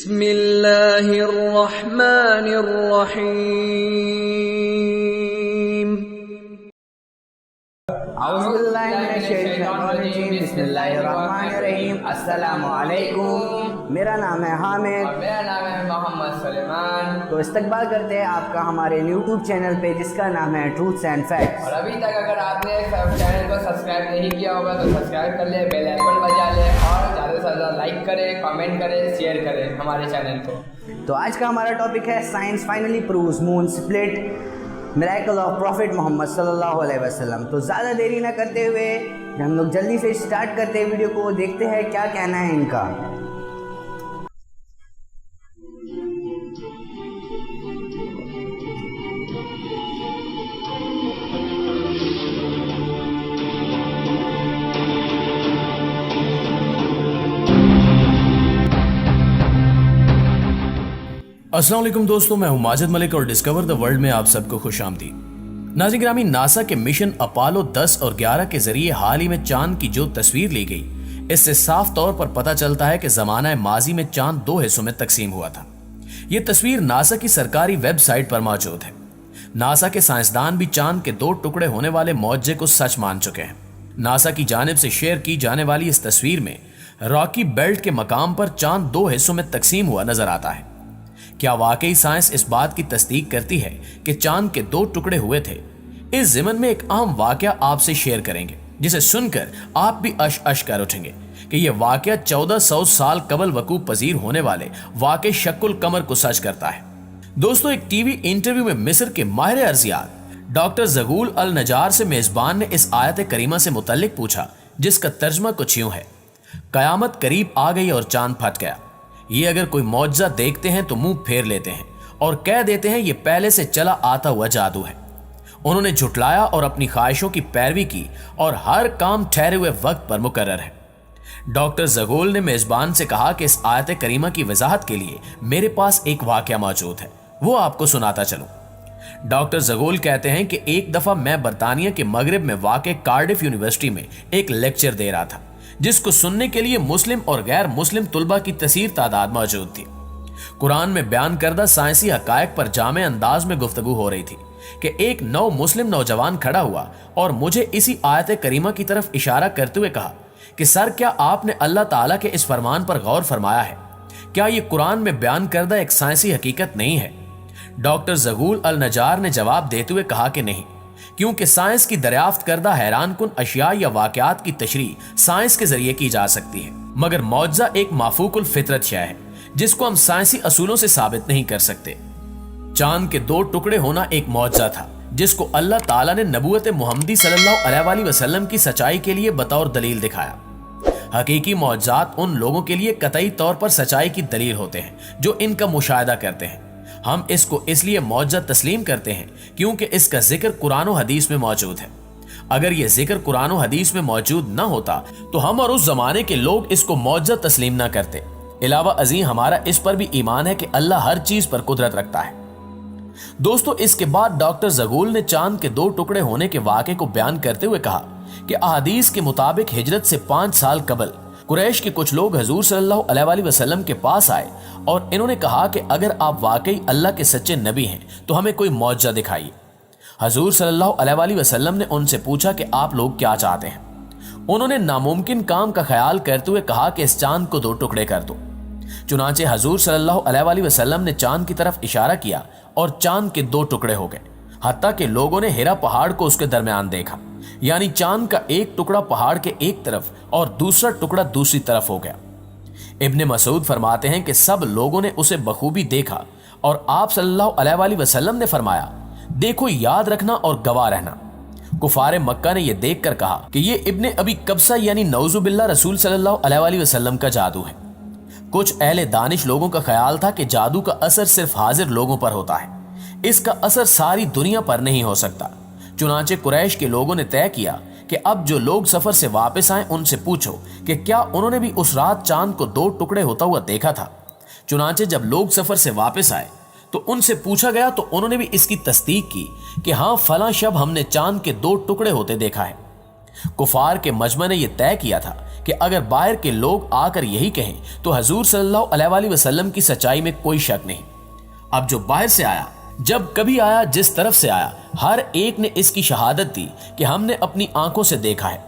بسم اللہ الرحمن الرحیم اعوذ باللہ من الشیطان الرجیم بسم اللہ الرحمن الرحیم۔ السلام علیکم، میرا نام ہے حامد اور میرا نام ہے محمد سلیمان۔ تو استقبال کرتے ہیں آپ کا ہمارے یوٹیوب چینل پہ جس کا نام ہے ٹروتھس اینڈ فیکٹس۔ اور ابھی تک اگر آپ نے چینل کو سبسکرائب نہیں کیا ہوگا تو سبسکرائب کر لیں، بیل آئیکن بجا لیں اور زیادہ سے زیادہ لائک کریں، کامنٹ کریں، شیئر کریں ہمارے چینل کو۔ تو آج کا ہمارا ٹاپک ہے science finally proves moon split miracle of prophet Muhammad صلی اللہ علیہ وسلم۔ تو زیادہ دیری نہ کرتے ہوئے ہم لوگ جلدی سے اسٹارٹ کرتے ہیں ویڈیو کو، دیکھتے ہیں کیا کہنا ہے ان کا۔ السلام علیکم دوستوں، میں ہوں ماجد ملک اور ڈسکور دا ورلڈ میں آپ سب کو خوش آمدید۔ ناظرین گرامی، ناسا کے مشن اپولو 10 اور 11 کے ذریعے حال ہی میں چاند کی جو تصویر لی گئی، اس سے صاف طور پر پتہ چلتا ہے کہ زمانہ ماضی میں چاند 2 حصوں میں تقسیم ہوا تھا۔ یہ تصویر ناسا کی سرکاری ویب سائٹ پر موجود ہے۔ ناسا کے سائنسدان بھی چاند کے 2 ٹکڑے ہونے والے معجزے کو سچ مان چکے ہیں۔ ناسا کی جانب سے شیئر کی جانے والی اس تصویر میں راکی بیلٹ کے مقام پر چاند 2 حصوں میں تقسیم ہوا نظر آتا ہے۔ کیا واقعی سائنس اس بات کی تصدیق کرتی ہے کہ چاند کے 2 ٹکڑے ہوئے تھے؟ اس ضمن میں ایک اہم واقعہ آپ سے شیئر کریں گے جسے سن کر آپ بھی اش کر اٹھیں گے کہ یہ واقعہ 1400 سال قبل وقوع پذیر ہونے والے واقع شق القمر کو سچ کرتا ہے۔ دوستو، ایک ٹی وی انٹرویو میں مصر کے ماہر ارضیات ڈاکٹر زغول النجار سے میزبان نے اس آیت کریمہ سے متعلق پوچھا جس کا ترجمہ کچھ یوں ہے: قیامت قریب آ گئی اور چاند پھٹ گیا۔ یہ اگر کوئی معجزہ دیکھتے ہیں تو منہ پھیر لیتے ہیں اور کہہ دیتے ہیں یہ پہلے سے چلا آتا ہوا جادو ہے۔ انہوں نے جھٹلایا اور اپنی خواہشوں کی پیروی کی اور ہر کام ٹھہرے ہوئے وقت پر مقرر ہے۔ ڈاکٹر زغول نے میزبان سے کہا کہ اس آیت کریمہ کی وضاحت کے لیے میرے پاس ایک واقعہ موجود ہے، وہ آپ کو سناتا چلوں۔ ڈاکٹر زغول کہتے ہیں کہ ایک دفعہ میں برطانیہ کے مغرب میں واقع کارڈف یونیورسٹی میں ایک لیکچر دے رہا تھا جس کو سننے کے لیے مسلم اور غیر مسلم طلباء کی کثیر تعداد موجود تھی۔ قرآن میں بیان کردہ سائنسی حقائق پر جامع انداز میں گفتگو ہو رہی تھی کہ ایک نو مسلم نوجوان کھڑا ہوا اور مجھے اسی آیت کریمہ کی طرف اشارہ کرتے ہوئے کہا کہ سر، کیا آپ نے اللہ تعالیٰ کے اس فرمان پر غور فرمایا ہے؟ کیا یہ قرآن میں بیان کردہ ایک سائنسی حقیقت نہیں ہے؟ ڈاکٹر زغول النجار نے جواب دیتے ہوئے کہا کہ نہیں، کیونکہ سائنس کی دریافت کردہ حیران کن اشیاء یا واقعات کی تشریح سائنس کے ذریعے کی جا سکتی ہے، مگر معجزہ ایک مافوق الفطرت شے ہے جس کو ہم سائنسی اصولوں سے ثابت نہیں کر سکتے۔ چاند کے 2 ٹکڑے ہونا ایک معجزہ تھا جس کو اللہ تعالیٰ نے نبوت محمدی صلی اللہ علیہ وآلہ وسلم کی سچائی کے لیے بطور دلیل دکھایا۔ حقیقی معجزات ان لوگوں کے لیے قطعی طور پر سچائی کی دلیل ہوتے ہیں جو ان کا مشاہدہ کرتے ہیں۔ ہم اس کو اس لیے معجزہ تسلیم کرتے ہیں کیونکہ اس کا ذکر قرآن و حدیث میں موجود ہے۔ اگر یہ ذکر قرآن و حدیث میں موجود نہ ہوتا تو ہم اور اس زمانے کے لوگ اس کو معجزہ تسلیم نہ کرتے۔ علاوہ ازیں ہمارا اس پر بھی ایمان ہے کہ اللہ ہر چیز پر قدرت رکھتا ہے۔ دوستو، اس کے بعد ڈاکٹر زغول نے چاند کے 2 ٹکڑے ہونے کے واقعے کو بیان کرتے ہوئے کہا کہ احادیث کے مطابق ہجرت سے 5 سال قبل قریش کے کچھ لوگ حضور صلی اللہ علیہ وآلہ وسلم کے پاس آئے اور انہوں نے کہا کہ اگر آپ واقعی اللہ کے سچے نبی ہیں تو ہمیں کوئی معجزہ دکھائیے۔ حضور صلی اللہ علیہ وآلہ وسلم نے ان سے پوچھا کہ آپ لوگ کیا چاہتے ہیں؟ انہوں نے ناممکن کام کا خیال کرتے ہوئے کہا کہ اس چاند کو 2 ٹکڑے کر دو۔ چنانچہ حضور صلی اللہ علیہ وآلہ وسلم نے چاند کی طرف اشارہ کیا اور چاند کے 2 ٹکڑے ہو گئے، حتیٰ کہ لوگوں نے ہیرا پہاڑ کو اس کے درمیان دیکھا، یعنی چاند کا ایک ٹکڑا پہاڑ کے ایک طرف اور دوسرا ٹکڑا دوسری طرف ہو گیا۔ ابن مسعود فرماتے ہیں کہ سب لوگوں نے اسے بخوبی دیکھا اور آپ صلی اللہ علیہ وآلہ وسلم نے فرمایا، دیکھو، یاد رکھنا اور گواہ رہنا۔ کفار مکہ نے یہ دیکھ کر کہا کہ یہ ابن ابی قبصہ یعنی نعوذ باللہ رسول صلی اللہ علیہ وآلہ وسلم کا جادو ہے۔ کچھ اہل دانش لوگوں کا خیال تھا کہ جادو کا اثر صرف حاضر لوگوں پر ہوتا ہے، اس کا اثر ساری دنیا پر نہیں ہو سکتا۔ چنانچہ قریش کے لوگوں نے طے کیا کہ اب جو لوگ سفر سے واپس آئیں ان سے پوچھو کہ کیا انہوں نے بھی اس رات چاند کو 2 ٹکڑے ہوتا ہوا دیکھا تھا۔ چنانچہ جب لوگ سفر سے واپس آئے تو ان سے پوچھا گیا تو انہوں نے بھی اس کی تصدیق کی کہ ہاں، فلاں شب ہم نے چاند کے 2 ٹکڑے ہوتے دیکھا ہے۔ کفار کے مجمع نے یہ طے کیا تھا کہ اگر باہر کے لوگ آ کر یہی کہیں تو حضور صلی اللہ علیہ وسلم کی سچائی میں کوئی شک نہیں۔ اب جو باہر سے آیا، جب کبھی آیا، جس طرف سے آیا، ہر ایک نے اس کی شہادت دی کہ ہم نے اپنی آنکھوں سے دیکھا ہے۔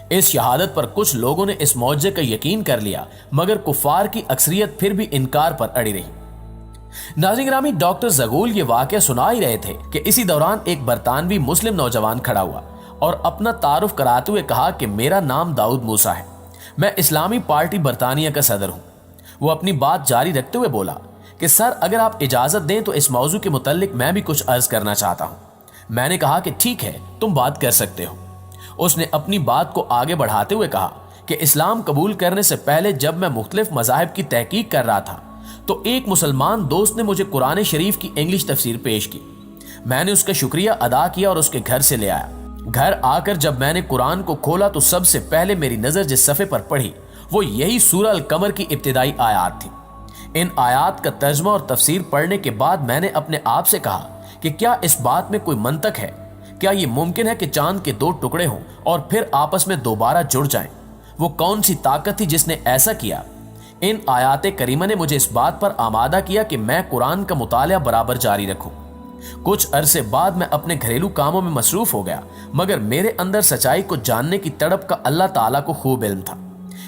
اس شہادت پر کچھ لوگوں نے اس معجزے کا یقین کر لیا، مگر کفار کی اکثریت پھر بھی انکار پر اڑی رہی۔ ناظرین گرامی، ڈاکٹر زغول یہ واقعہ سنا ہی رہے تھے کہ اسی دوران ایک برطانوی مسلم نوجوان کھڑا ہوا اور اپنا تعارف کراتے ہوئے کہا کہ میرا نام داؤد موسیٰ ہے، میں اسلامی پارٹی برطانیہ کا صدر ہوں۔ وہ اپنی بات جاری رکھتے ہوئے بولا کہ سر، اگر آپ اجازت دیں تو اس موضوع کے متعلق میں بھی کچھ عرض کرنا چاہتا ہوں۔ میں نے کہا کہ ٹھیک ہے، تم بات کر سکتے ہو۔ اس نے اپنی بات کو آگے بڑھاتے ہوئے کہا کہ اسلام قبول کرنے سے پہلے جب میں مختلف مذاہب کی تحقیق کر رہا تھا تو ایک مسلمان دوست نے مجھے قرآن شریف کی انگلش تفسیر پیش کی۔ میں نے اس کا شکریہ ادا کیا اور اس کے گھر سے لے آیا۔ گھر آ کر جب میں نے قرآن کو کھولا تو سب سے پہلے میری نظر جس صفحے پر پڑھی وہ یہی سورہ القمر کی ابتدائی آیات تھی۔ ان آیات کا ترجمہ اور تفسیر پڑھنے کے بعد میں نے اپنے آپ سے کہا کہ کیا اس بات میں کوئی منطق ہے؟ کیا یہ ممکن ہے کہ چاند کے دو ٹکڑے ہوں اور پھر آپس میں دوبارہ جڑ جائیں؟ وہ کون سی طاقت تھی جس نے ایسا کیا؟ ان آیات کریمہ نے مجھے اس بات پر آمادہ کیا کہ میں قرآن کا مطالعہ برابر جاری رکھوں۔ کچھ عرصے بعد میں اپنے گھریلو کاموں میں مصروف ہو گیا، مگر میرے اندر سچائی کو جاننے کی تڑپ کا اللہ تعالیٰ کو خوب علم تھا۔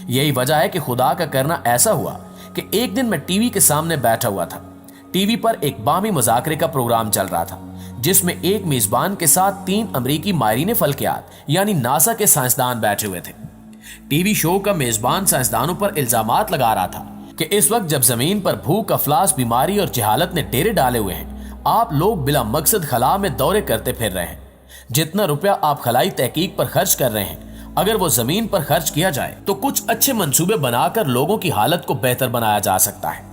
یہی وجہ ہے کہ خدا کا کرنا ایسا ہوا کہ ایک دن میں ٹی وی کے سامنے بیٹھا ہوا تھا۔ ٹی وی پر ایک باہمی مذاکرے کا پروگرام چل رہا تھا جس میں ایک میزبان کے ساتھ 3 امریکی ماہرین فلکیات یعنی ناسا کے سائنسدان بیٹھے ہوئے تھے۔ ٹی وی شو کا میزبان سائنسدانوں پر الزامات لگا رہا تھا کہ اس وقت جب زمین پر بھوک، افلاس، بیماری اور جہالت نے ڈیرے ڈالے ہوئے ہیں، آپ لوگ بلا مقصد خلا میں دورے کرتے پھر رہے ہیں۔ جتنا روپیہ آپ خلائی تحقیق پر خرچ کر رہے ہیں، اگر وہ زمین پر خرچ کیا جائے تو کچھ اچھے منصوبے بنا کر لوگوں کی حالت کو بہتر بنایا جا سکتا ہے۔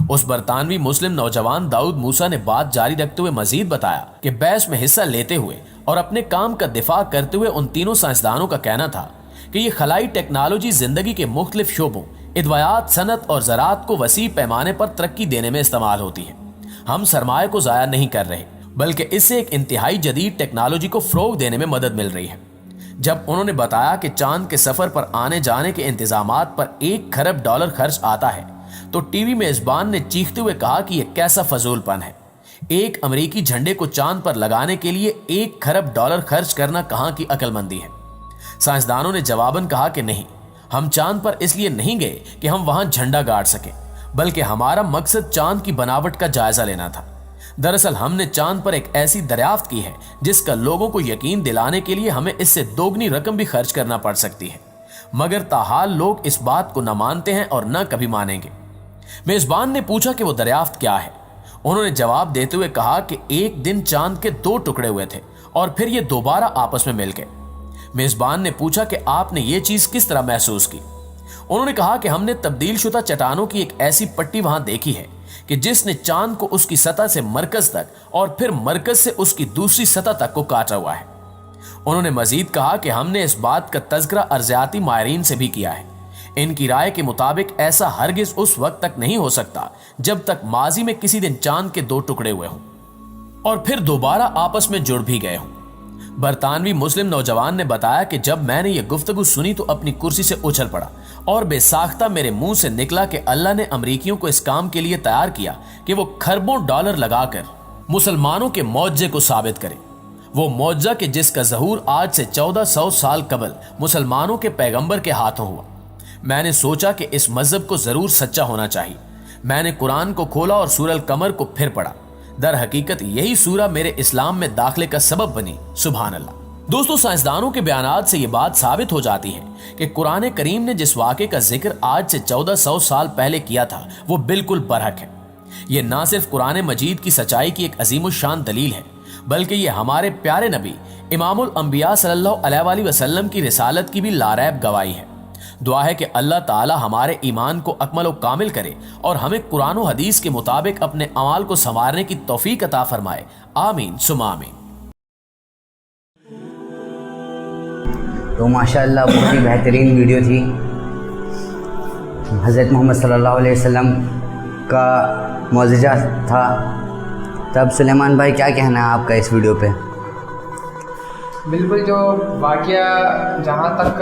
اس برطانوی مسلم نوجوان داؤد موسیٰ نے بات جاری رکھتے ہوئے مزید بتایا کہ بحث میں حصہ لیتے ہوئے اور اپنے کام کا دفاع کرتے ہوئے ان تینوں سائنسدانوں کا کہنا تھا کہ یہ خلائی ٹیکنالوجی زندگی کے مختلف شعبوں، ادویات، صنعت اور زراعت کو وسیع پیمانے پر ترقی دینے میں استعمال ہوتی ہے۔ ہم سرمایہ کو ضائع نہیں کر رہے، بلکہ اس سے ایک انتہائی جدید ٹیکنالوجی کو فروغ دینے میں مدد مل رہی ہے۔ جب انہوں نے بتایا کہ چاند کے سفر پر آنے جانے کے انتظامات پر $1 کھرب خرچ آتا ہے تو ٹی وی میزبان نے چیختے ہوئے کہا کہ یہ کیسا فضول پن ہے۔ ایک امریکی جھنڈے کو چاند پر لگانے کے لیے $1 کھرب خرچ کرنا کہاں کی عقل مندی ہے؟ سائنسدانوں نے جواباً کہا کہ نہیں، ہم چاند پر اس لیے نہیں گئے کہ ہم وہاں جھنڈا گاڑ سکیں، بلکہ ہمارا مقصد چاند کی بناوٹ کا جائزہ لینا تھا۔ دراصل ہم نے چاند پر ایک ایسی دریافت کی ہے جس کا لوگوں کو یقین دلانے کے لیے ہمیں اس سے دوگنی رقم بھی خرچ کرنا پڑ سکتی ہے، مگر تاحال لوگ اس بات کو نہ مانتے ہیں اور نہ کبھی مانیں گے۔ میزبان نے پوچھا کہ وہ دریافت کیا ہے۔ انہوں نے جواب دیتے ہوئے کہا کہ ایک دن چاند کے 2 ٹکڑے ہوئے تھے اور پھر یہ دوبارہ آپس میں مل گئے۔ میزبان نے پوچھا کہ آپ نے یہ چیز کس طرح محسوس کی؟ انہوں نے کہا کہ ہم نے تبدیل شدہ چٹانوں کی ایک ایسی پٹی وہاں دیکھی ہے کہ جس نے چاند کو اس کی سطح سے مرکز تک اور پھر مرکز سے اس کی دوسری سطح تک کو کاٹا ہوا ہے۔ انہوں نے مزید کہا کہ ہم نے اس بات کا تذکرہ ارضیاتی ماہرین سے بھی کیا ہے۔ ان کی رائے کے مطابق ایسا ہرگز اس وقت تک نہیں ہو سکتا جب تک ماضی میں کسی دن چاند کے 2 ٹکڑے ہوئے ہوں اور پھر دوبارہ آپس میں جڑ بھی گئے ہوں۔ برطانوی مسلم نوجوان نے بتایا کہ جب میں نے یہ گفتگو سنی تو اپنی کرسی سے اچھل پڑا اور بے ساختہ میرے منہ سے نکلا کہ اللہ نے امریکیوں کو اس کام کے لیے تیار کیا کہ وہ کھربوں ڈالر لگا کر مسلمانوں کے معجزے کو ثابت کرے۔ وہ معجزہ کہ جس کا ظہور آج سے 1400 سال قبل مسلمانوں کے پیغمبر کے ہاتھوں ہوا۔ میں نے سوچا کہ اس مذہب کو ضرور سچا ہونا چاہیے۔ میں نے قرآن کو کھولا اور سورہ القمر کو پھر پڑھا۔ در حقیقت یہی سورہ میرے اسلام میں داخلے کا سبب بنی۔ سبحان اللہ۔ دوستو، سائنسدانوں کے بیانات سے یہ بات ثابت ہو جاتی ہے کہ قرآن کریم نے جس واقعے کا ذکر آج سے 1400 سال پہلے کیا تھا وہ بالکل برحق ہے۔ یہ نہ صرف قرآن مجید کی سچائی کی ایک عظیم الشان دلیل ہے، بلکہ یہ ہمارے پیارے نبی امام الانبیاء صلی اللہ علیہ وآلہ وسلم کی رسالت کی بھی لاریب گواہی ہے۔ دعا ہے کہ اللہ تعالی ہمارے ایمان کو اکمل و کامل کرے اور ہمیں قرآن و حدیث کے مطابق اپنے اعمال کو سنوارنے کی توفیق عطا فرمائے۔ آمین ثم آمین۔ تو ماشاءاللہ بہت ہی بہترین ویڈیو تھی۔ حضرت محمد صلی اللہ علیہ وسلم کا معجزہ تھا۔ تب سلیمان بھائی کیا کہنا ہے آپ کا اس ویڈیو پہ؟ بالکل، جو واقعہ جہاں تک